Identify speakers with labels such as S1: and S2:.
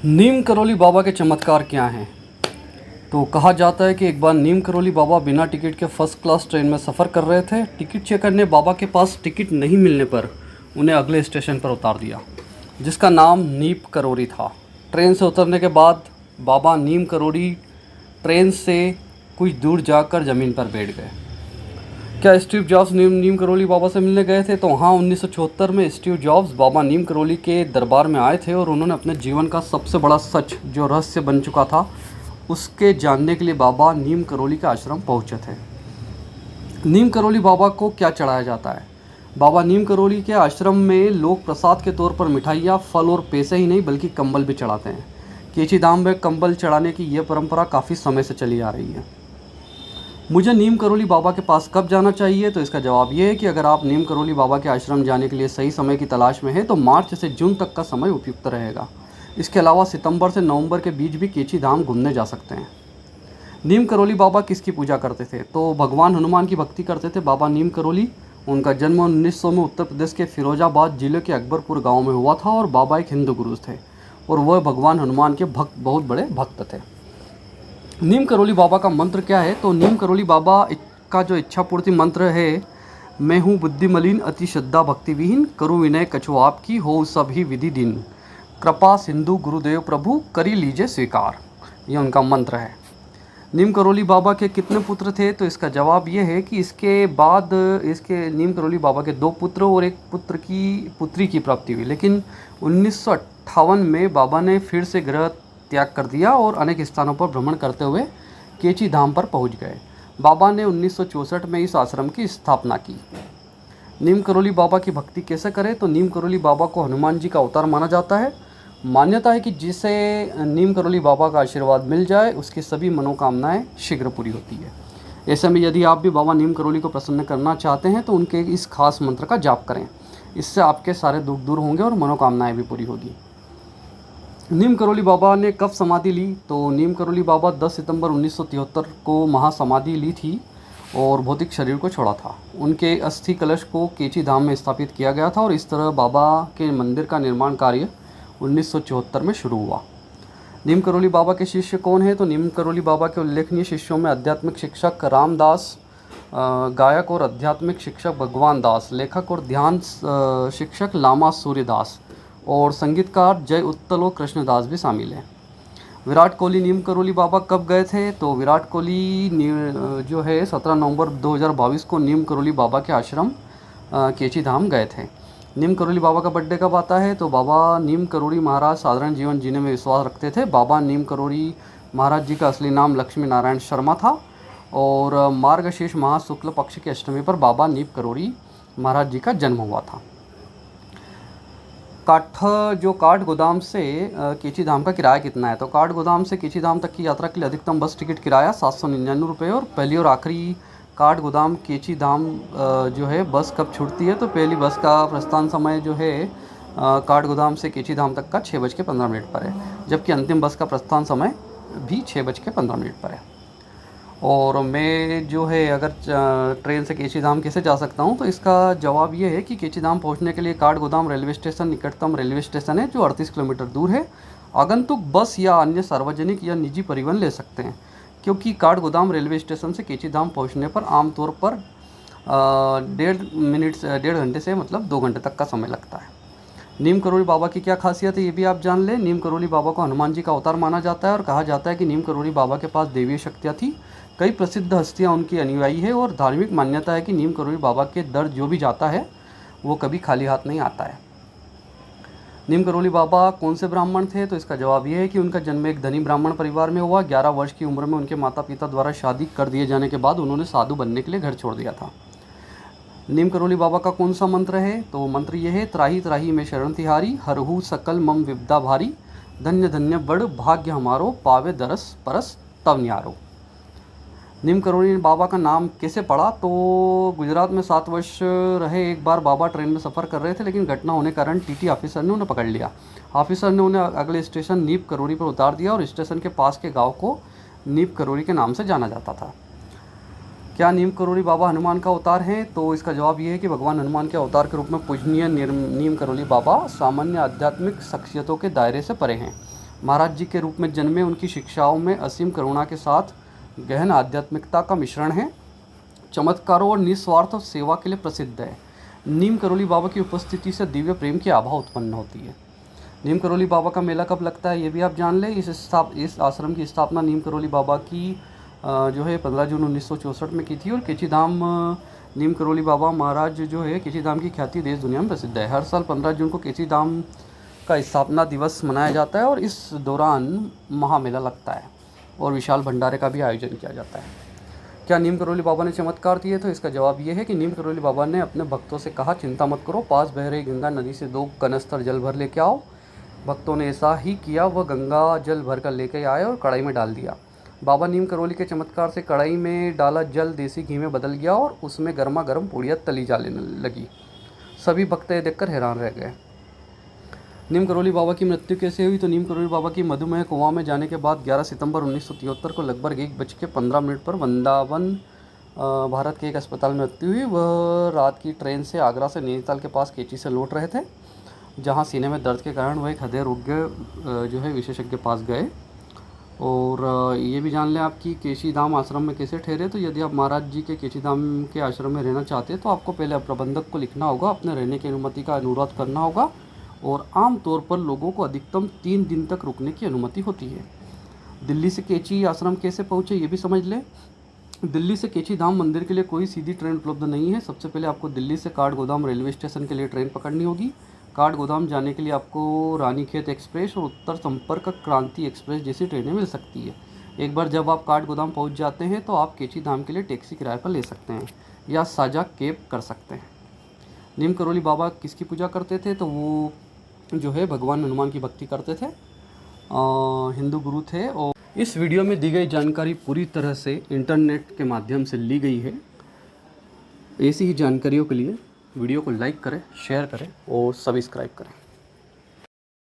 S1: नीम करौली बाबा के चमत्कार क्या हैं? तो कहा जाता है कि एक बार नीम करौली बाबा बिना टिकट के फर्स्ट क्लास ट्रेन में सफ़र कर रहे थे। टिकट चेकर ने बाबा के पास टिकट नहीं मिलने पर उन्हें अगले स्टेशन पर उतार दिया, जिसका नाम नीम करौली था। ट्रेन से उतरने के बाद बाबा नीम करौली ट्रेन से कुछ दूर जाकर ज़मीन पर बैठ गए। क्या स्टीव जॉब्स नीम करौली बाबा से मिलने गए थे? तो हाँ, 1974 में स्टीव जॉब्स बाबा नीम करौली के दरबार में आए थे और उन्होंने अपने जीवन का सबसे बड़ा सच, जो रहस्य बन चुका था, उसके जानने के लिए बाबा नीम करौली के आश्रम पहुंचे थे। नीम करौली बाबा को क्या चढ़ाया जाता है? बाबा नीम करौली के आश्रम में लोग प्रसाद के तौर पर मिठाइयाँ, फल और पैसे ही नहीं बल्कि कंबल भी चढ़ाते हैं। केची धाम में कंबल चढ़ाने की यह परंपरा काफ़ी समय से चली आ रही है। मुझे नीम करौली बाबा के पास कब जाना चाहिए? तो इसका जवाब ये है कि अगर आप नीम करौली बाबा के आश्रम जाने के लिए सही समय की तलाश में है तो मार्च से जून तक का समय उपयुक्त रहेगा। इसके अलावा सितंबर से नवंबर के बीच भी केची धाम घूमने जा सकते हैं। नीम करौली बाबा किसकी पूजा करते थे? तो भगवान हनुमान की भक्ति करते थे बाबा नीम करौली। उनका जन्म 1900 में उत्तर प्रदेश के फिरोजाबाद जिले के अकबरपुर गाँव में हुआ था और बाबा एक हिंदू गुरु थे और वह भगवान हनुमान के बहुत बड़े भक्त थे। नीम करौली बाबा का मंत्र क्या है? तो नीम करौली बाबा का जो इच्छा पूर्ति मंत्र है, मैं हूँ बुद्धि मलिन अति श्रद्धा भक्ति विहीन, करूँ विनय कछु आपकी, हो सभी विधि दिन, कृपा सिंधु गुरुदेव प्रभु करी लीजिए स्वीकार। ये उनका मंत्र है। नीम करौली बाबा के कितने पुत्र थे? तो इसका जवाब ये है कि इसके बाद इसके नीम करौली बाबा के 2 पुत्र और एक पुत्री की प्राप्ति हुई, लेकिन 1958 में बाबा ने फिर से ग्रह त्याग कर दिया और अनेक स्थानों पर भ्रमण करते हुए केची धाम पर पहुंच गए। बाबा ने 1964 में इस आश्रम की स्थापना की। नीम करौली बाबा की भक्ति कैसे करें? तो नीम करौली बाबा को हनुमान जी का अवतार माना जाता है। मान्यता है कि जिसे नीम करौली बाबा का आशीर्वाद मिल जाए उसकी सभी मनोकामनाएं शीघ्र पूरी होती है। ऐसे में यदि आप भी बाबा नीम करौली को प्रसन्न करना चाहते हैं तो उनके इस खास मंत्र का जाप करें। इससे आपके सारे दुख दूर होंगे और मनोकामनाएं भी पूरी होगी। नीम करौली बाबा ने कब समाधि ली? तो नीम करौली बाबा 10 सितंबर 1973 को महासमाधि ली थी और भौतिक शरीर को छोड़ा था। उनके अस्थि कलश को केची धाम में स्थापित किया गया था और इस तरह बाबा के मंदिर का निर्माण कार्य 1974 में शुरू हुआ। नीम करौली बाबा के शिष्य कौन हैं? तो नीम करौली बाबा के उल्लेखनीय शिष्यों में आध्यात्मिक शिक्षक रामदास, गायक और आध्यात्मिक शिक्षक भगवान दास, लेखक और ध्यान शिक्षक लामा सूर्यदास और संगीतकार जय उत्तल और कृष्णदास भी शामिल हैं। विराट कोहली नीम करौली बाबा कब गए थे? तो विराट कोहली जो है 17 नवंबर 2022 को नीम करौली बाबा के आश्रम केची धाम गए थे। नीम करौली बाबा का बर्थडे कब आता है? तो बाबा नीम करौली महाराज साधारण जीवन जीने में विश्वास रखते थे। बाबा नीम करौली महाराज जी का असली नाम लक्ष्मी नारायण शर्मा था और मार्गशीर्ष माह शुक्ल पक्ष की अष्टमी पर बाबा नीम करौली महाराज जी का जन्म हुआ था। काठ गोदाम से केची धाम का किराया कितना है? तो काठ गोदाम से केची धाम तक की यात्रा के लिए अधिकतम बस टिकट किराया 799 रुपये और पहली और आखिरी काठ गोदाम केची धाम जो है बस कब छूटती है? तो पहली बस का प्रस्थान समय जो है काठ गोदाम से केची धाम तक का 6:15 पर है, जबकि अंतिम बस का प्रस्थान समय भी 6:15 पर है। और मैं जो है अगर ट्रेन से केची धाम कैसे जा सकता हूँ? तो इसका जवाब ये है कि केची धाम पहुँचने के लिए काठ गोदाम रेलवे स्टेशन निकटतम रेलवे स्टेशन है, जो 38 किलोमीटर दूर है। आगंतुक बस या अन्य सार्वजनिक या निजी परिवहन ले सकते हैं, क्योंकि काठ गोदाम रेलवे स्टेशन से केची धाम पहुँचने पर आमतौर पर 1.5 घंटे से मतलब 2 घंटे तक का समय लगता है। नीम करौली बाबा की क्या खासियत है ये भी आप जान लें। नीम करौली बाबा को हनुमान जी का अवतार माना जाता है और कहा जाता है कि नीम करौली बाबा के पास दैवीय शक्तियाँ थी। कई प्रसिद्ध हस्तियाँ उनकी अनुयायी है और धार्मिक मान्यता है कि नीम करौली बाबा के दर जो भी जाता है वो कभी खाली हाथ नहीं आता है। नीम करौली बाबा कौन से ब्राह्मण थे? तो इसका जवाब ये है कि उनका जन्म एक धनी ब्राह्मण परिवार में हुआ। 11 वर्ष की उम्र में उनके माता पिता द्वारा शादी कर दिए जाने के बाद उन्होंने साधु बनने के लिए घर छोड़ दिया था। नीम करौली बाबा का कौन सा मंत्र है? तो मंत्र ये है, त्राही त्राही में शरण तिहारी, हरहु सकल मम विपदा भारी, धन्य धन्य बड़ भाग्य हमारो, पावे दरस परस तव न्यारो। नीम करौली बाबा का नाम कैसे पड़ा? तो गुजरात में 7 वर्ष रहे एक बार बाबा ट्रेन में सफ़र कर रहे थे, लेकिन घटना होने के कारण टीटी ऑफिसर ने उन्हें पकड़ लिया। ऑफिसर ने उन्हें अगले स्टेशन नीम करौली पर उतार दिया और स्टेशन के पास के गांव को नीम करौली के नाम से जाना जाता था। क्या नीम करौली बाबा हनुमान का अवतार हैं? तो इसका जवाब ये है कि भगवान हनुमान के अवतार के रूप में पूजनीय नीम करौली बाबा सामान्य आध्यात्मिक शख्सियतों के दायरे से परे हैं। महाराज जी के रूप में जन्मे। उनकी शिक्षाओं में असीम करुणा के साथ गहन आध्यात्मिकता का मिश्रण है। चमत्कारों और निस्वार्थ सेवा के लिए प्रसिद्ध है। नीम करोली बाबा की उपस्थिति से दिव्य प्रेम की आभा उत्पन्न होती है। नीम करोली बाबा का मेला कब लगता है ये भी आप जान लें। इस आश्रम की स्थापना नीम करोली बाबा की जो है 15 जून 1964 में की थी। और केची धाम नीम करोली बाबा महाराज जो है केची धाम की ख्याति देश दुनिया में प्रसिद्ध है। हर साल 15 जून को केची धाम का स्थापना दिवस मनाया जाता है और इस दौरान महामेला लगता है और विशाल भंडारे का भी आयोजन किया जाता है। क्या नीम करोली बाबा ने चमत्कार दिए? तो इसका जवाब ये है कि नीम करोली बाबा ने अपने भक्तों से कहा, चिंता मत करो, पास बह रही गंगा नदी से 2 कनस्तर जल भर लेके आओ। भक्तों ने ऐसा ही किया। वह गंगा जल भर कर लेके आए और कढ़ाई में डाल दिया। बाबा नीम करोली के चमत्कार से कढ़ाई में डाला जल देसी घी में बदल गया और उसमें गर्मा गर्म पूड़ियाँ तली जाने लगी। सभी भक्त ये देखकर हैरान रह गए। नीम करोली बाबा की मृत्यु कैसे हुई? तो नीम करोली बाबा की मधुमेह कुआं में जाने के बाद 11 सितंबर 1973 को लगभग 1:15 पर वृंदावन भारत के एक अस्पताल में मृत्यु हुई। वह रात की ट्रेन से आगरा से नैनीताल के पास केची से लौट रहे थे, जहां सीने में दर्द के कारण वह एक हृदय रोग जो है विशेषज्ञ के पास गए। और ये भी जान लें आप कि केची धाम आश्रम में कैसे ठहरे। तो यदि आप महाराज जी के केची धाम के आश्रम में रहना चाहते हैं तो आपको पहले प्रबंधक को लिखना होगा, अपने रहने की अनुमति का अनुरोध करना होगा और आम तौर पर लोगों को अधिकतम 3 दिन तक रुकने की अनुमति होती है। दिल्ली से केची आश्रम कैसे पहुँचे ये भी समझ लें। दिल्ली से केची धाम मंदिर के लिए कोई सीधी ट्रेन उपलब्ध नहीं है। सबसे पहले आपको दिल्ली से काठगोदाम रेलवे स्टेशन के लिए ट्रेन पकड़नी होगी। काठगोदाम जाने के लिए आपको रानीखेत एक्सप्रेस और उत्तर संपर्क क्रांति एक्सप्रेस जैसी ट्रेनें मिल सकती है। एक बार जब आप काठगोदाम पहुंच जाते हैं तो आप केची धाम के लिए टैक्सी किराए पर ले सकते हैं या साझा कैब कर सकते हैं। नीम करोली बाबा किसकी पूजा करते थे? तो वो जो है भगवान हनुमान की भक्ति करते थे, हिंदू गुरु थे। और इस वीडियो में दी गई जानकारी पूरी तरह से इंटरनेट के माध्यम से ली गई है। ऐसी ही जानकारियों के लिए वीडियो को लाइक करें, शेयर करें और सब्सक्राइब करें।